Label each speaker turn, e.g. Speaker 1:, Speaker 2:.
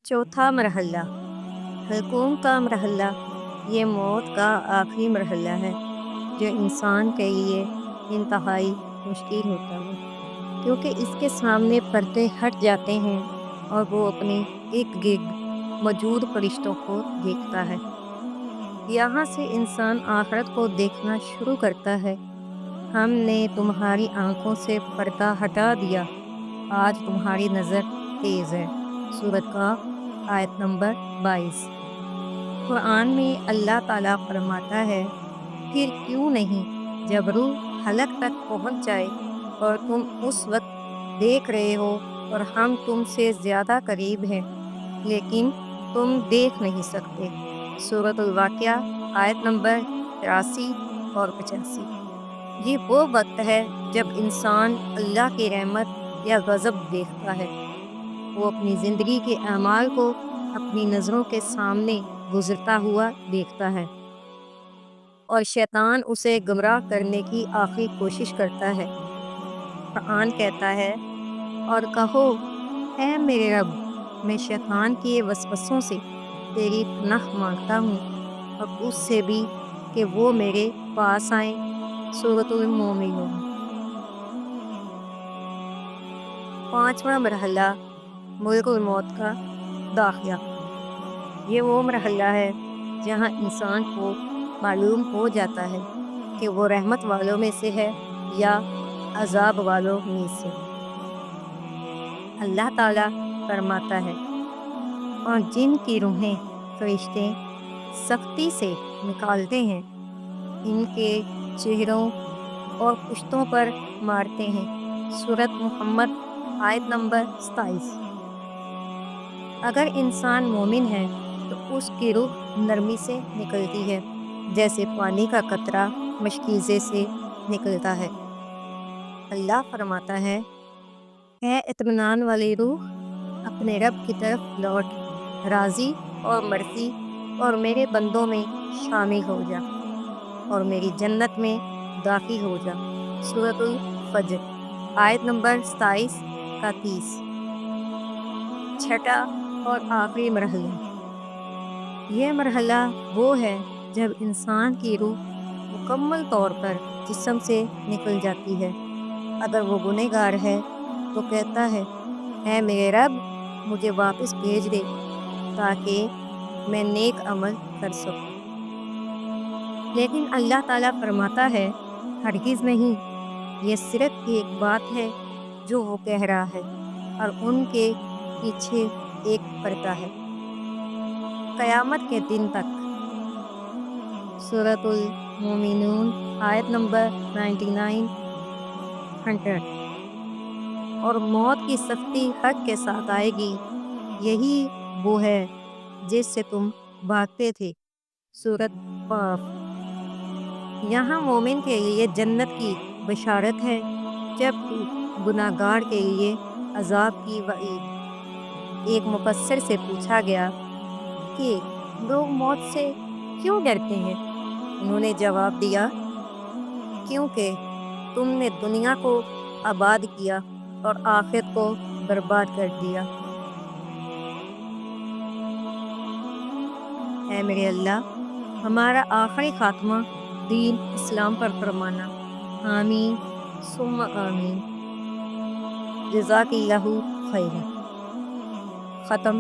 Speaker 1: चौथा मरहला हल्कूम का मरहला ये मौत का आखिरी मरहला है जो इंसान के लिए इंतहाई मुश्किल होता है क्योंकि इसके सामने पर्दे हट जाते हैं और वो अपने इर्द गिर्द मौजूद फरिश्तों को देखता है। यहाँ से इंसान आखिरत को देखना शुरू करता है। हमने तुम्हारी आंखों से पर्दा हटा दिया, आज तुम्हारी नज़र तेज़ है। सूरत का आयत नंबर 22। कुरान में अल्लाह ताला फरमाता है, फिर क्यों नहीं जब रूह हलक तक पहुँच जाए और तुम उस वक्त देख रहे हो और हम तुमसे ज़्यादा करीब हैं लेकिन तुम देख नहीं सकते। सूरतुल वाक़िया आयत नंबर 83 और 85। ये वो वक्त है जब इंसान अल्लाह की रहमत या गज़ब देखता है। वो अपनी ज़िंदगी के अमाल को अपनी नज़रों के सामने गुजरता हुआ देखता है और शैतान उसे गुमराह करने की आखिरी कोशिश करता है। कुरान कहता है, और कहो, ऐ मेरे रब, मैं शैतान के वसवसों से तेरी पनाह मांगता हूँ और उससे भी कि वो मेरे पास आए। सूरतुल मोमिनून। पांचवा मरहला मुल्कुल मौत का दाखिला। ये वो मरहला है जहाँ इंसान को मालूम हो जाता है कि वो रहमत वालों में से है या अजाब वालों में से। अल्लाह ताला फरमाता है, और जिनकी रूहें फरिश्ते सख्ती से निकालते हैं, इनके चेहरों और पुश्तों पर मारते हैं। सूरत मुहम्मद आयत नंबर 27। अगर इंसान मोमिन है तो उसकी रूह नरमी से निकलती है जैसे पानी का कतरा मशकीज़े से निकलता है। अल्लाह फरमाता है, है इत्मीनान वाली रूह, अपने रब की तरफ लौट, राज़ी और मर्ज़ी और मेरे बंदों में शामिल हो जा और मेरी जन्नत में दाखिल हो जा। सूरतुल फज्र आयत नंबर 27 का 30। छठा और आखिरी मरहला। यह मरहला वो है जब इंसान की रूह मुकम्मल तौर पर जिस्म से निकल जाती है। अगर वो गुनहगार है तो कहता है, ऐ मेरे रब, मुझे वापस भेज दे ताकि मैं नेक अमल कर सकूं। लेकिन अल्लाह ताला फरमाता है, हरगिज़ नहीं, ये सिर्फ एक बात है जो वो कह रहा है और उनके पीछे एक पर्दा है क़यामत के दिन तक। सूरतुल मोमिनून आयत नंबर 99 100। और मौत की सख्ती हक के साथ आएगी, यही वो है जिससे तुम भागते थे। सूरत क़ाफ। यहाँ मोमिन के लिए जन्नत की बशारत है जबकि गुनाहगार के लिए अजाब की वईद। एक मुफस्सिर से पूछा गया कि लोग मौत से क्यों डरते हैं? उन्होंने जवाब दिया, क्योंकि तुमने दुनिया को आबाद किया और आखिरत को बर्बाद कर दिया। ऐ मेरे अल्लाह, हमारा आखिरी खात्मा दीन इस्लाम पर फरमाना। आमीन सुम्मा आमीन। जज़ाकिल्लाहु खैरन। ख़त्म।